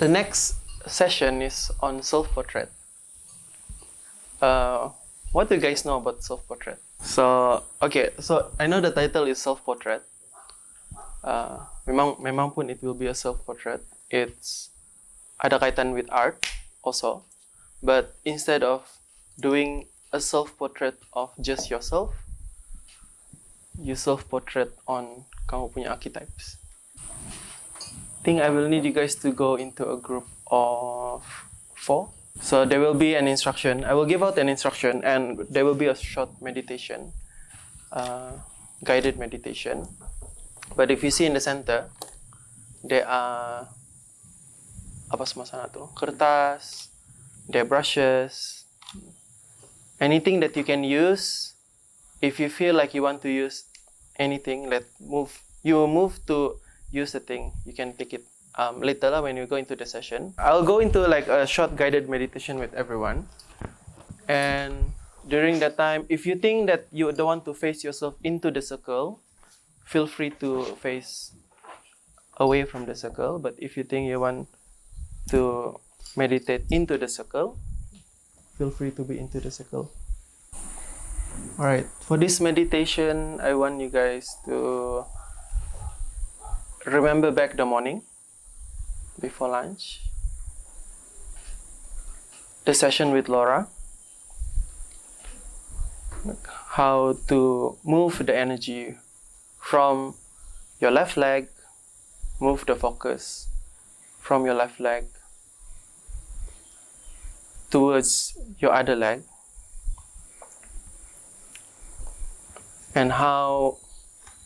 The next session is on self-portrait. What do you guys know about self-portrait? So I know the title is self-portrait. Memang pun it will be a self-portrait. It's ada kaitan with art also, but instead of doing a self-portrait of just yourself, you self-portrait on kamu punya archetypes. I think I will need you guys to go into a group of 4. So there will be an instruction. I will give out an instruction, and there will be a short meditation, guided meditation. But if you see in the center, there are apa semua sana tu? Kertas, there are brushes, anything that you can use. If you feel like you want to use anything, you move to use the thing. You can pick it later when you go into the session. I'll go into like a short guided meditation with everyone. And during that time, if you think that you don't want to face yourself into the circle, feel free to face away from the circle. But if you think you want to meditate into the circle, feel free to be into the circle. Alright, for this meditation, I want you guys to remember back the morning before lunch, the session with Laura, how to move the energy from your left leg, move the focus from your left leg towards your other leg, and how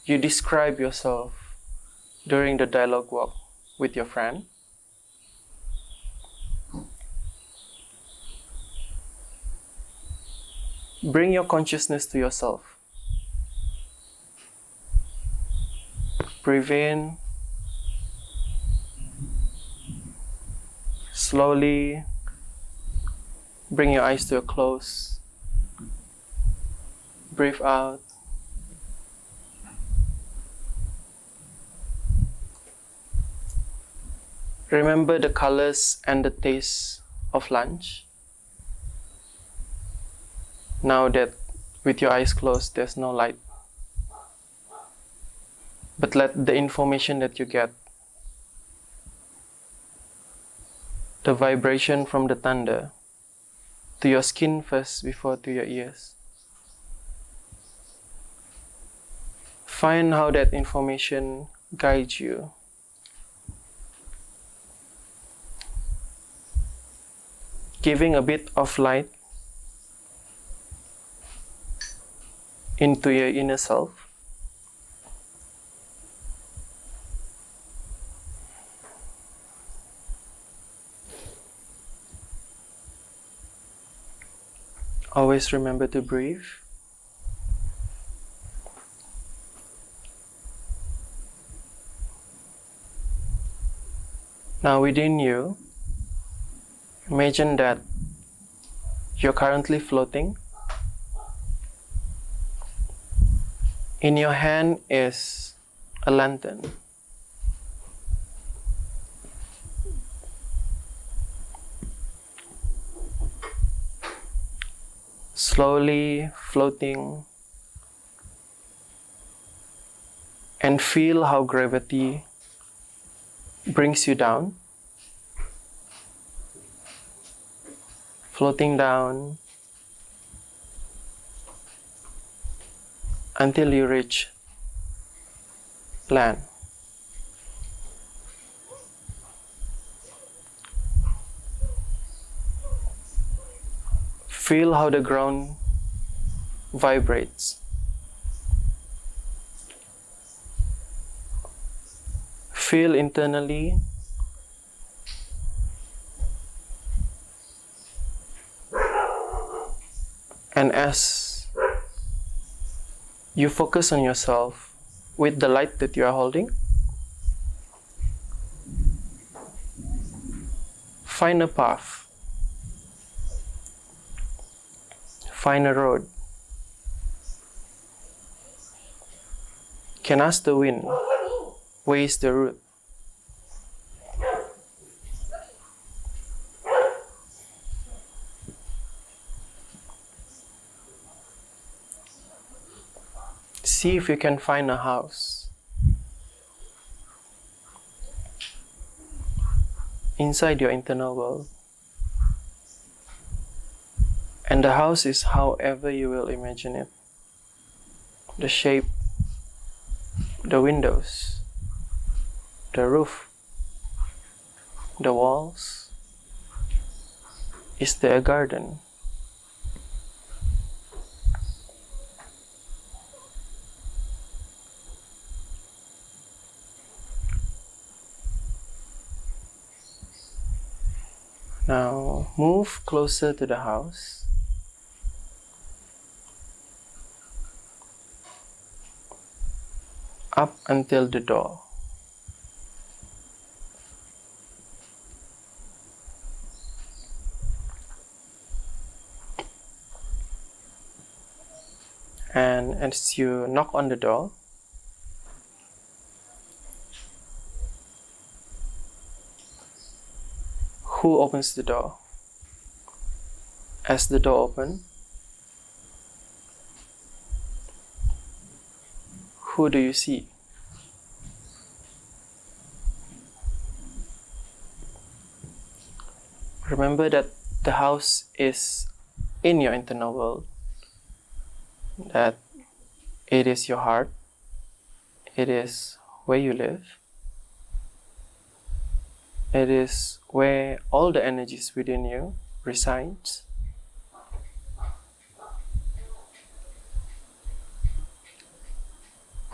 you describe yourself during the dialogue walk with your friend. Bring your consciousness to yourself. Breathe in. Slowly bring your eyes to a close. Breathe out. Remember the colors and the taste of lunch. Now that with your eyes closed, there's no light. But let the information that you get, the vibration from the thunder, to your skin first before to your ears. Find how that information guides you. Giving a bit of light into your inner self. Always remember to breathe. Now within you, imagine that you're currently floating. In your hand is a lantern. Slowly floating, and feel how gravity brings you down. Floating down until you reach land. Feel how the ground vibrates. Feel internally and as you focus on yourself with the light that you are holding, find a path. Find a road. Can ask the wind, where is the route? see if you can find a house inside your internal world. And the house is however you will imagine it. The shape, the windows, the roof, the walls. Is there a garden? Now move closer to the house. Up until the door. And as you knock on the door, who opens the door? As the door opens, who do you see? Remember that the house is in your internal world, that it is your heart, it is where you live, it is where all the energies within you resides.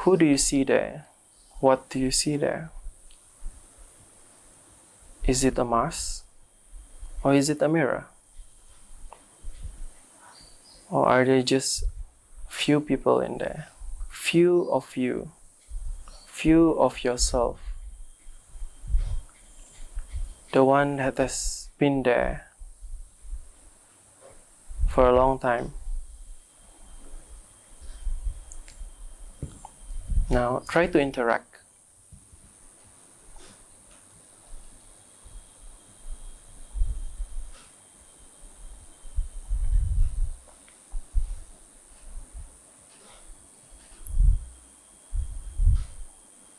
Who do you see there? What do you see there? Is it a mask? Or is it a mirror? Or are there just few people in there? Few of you. Few of yourself. The one that has been there for a long time. Now try to interact.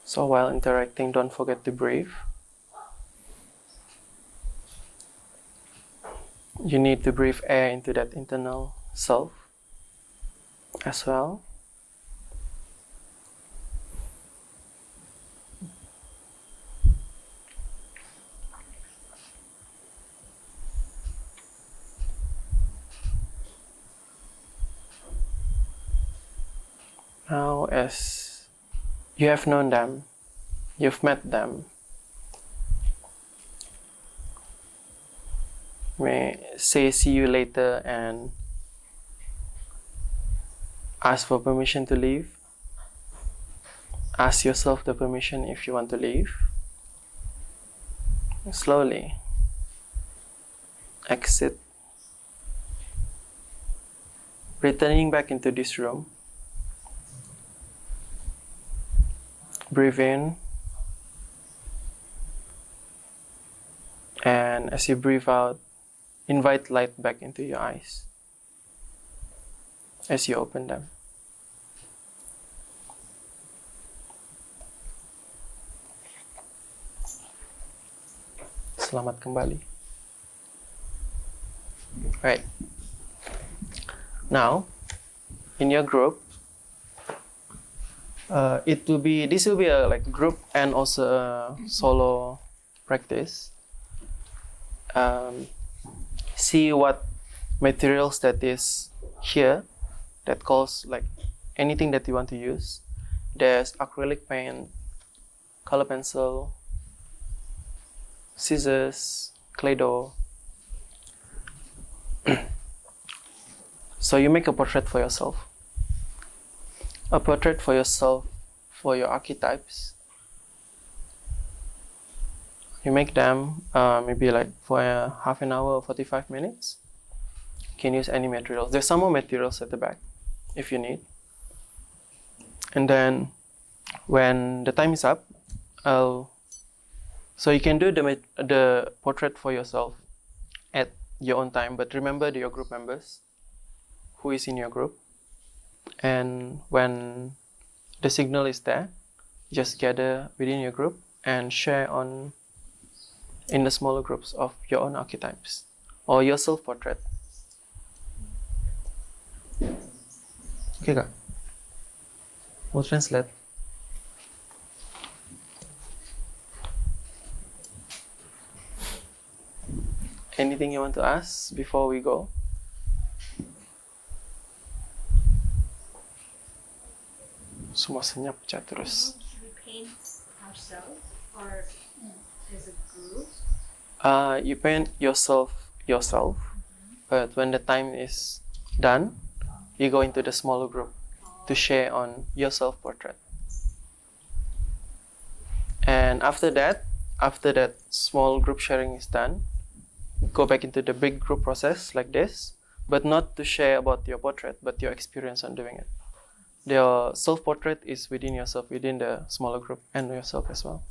So while interacting, don't forget to breathe. You need to breathe air into that internal self as well. Now, as you have known them, you've met them, may say see you later and ask for permission to leave. Ask yourself the permission if you want to leave. Slowly exit, returning back into this room. Breathe in, and as you breathe out, invite light back into your eyes as you open them. Selamat kembali. Right. Now, in your group, this will be a group and also a solo practice. See what materials that is here that calls anything that you want to use. There's acrylic paint, color pencil, scissors, clay dough. So you make a portrait for yourself. A portrait for yourself, for your archetypes. You make them maybe for half an hour or 45 minutes. You can use any materials. There's some more materials at the back if you need. And then when the time is up, so you can do the portrait for yourself at your own time, but remember your group members, who is in your group. And when the signal is there. Just gather within your group and share in the smaller groups of your own archetypes or your self-portrait. Okay, Kak? We'll translate. Anything you want to ask before we go? Semua senyap aja terus. Should we paint ourselves or as a group? You paint yourself, but when the time is done, you go into the smaller group to share on your self-portrait. And after that small group sharing is done, go back into the big group process like this, but not to share about your portrait, but your experience on doing it. Your self-portrait is within yourself, within the smaller group, and yourself as well.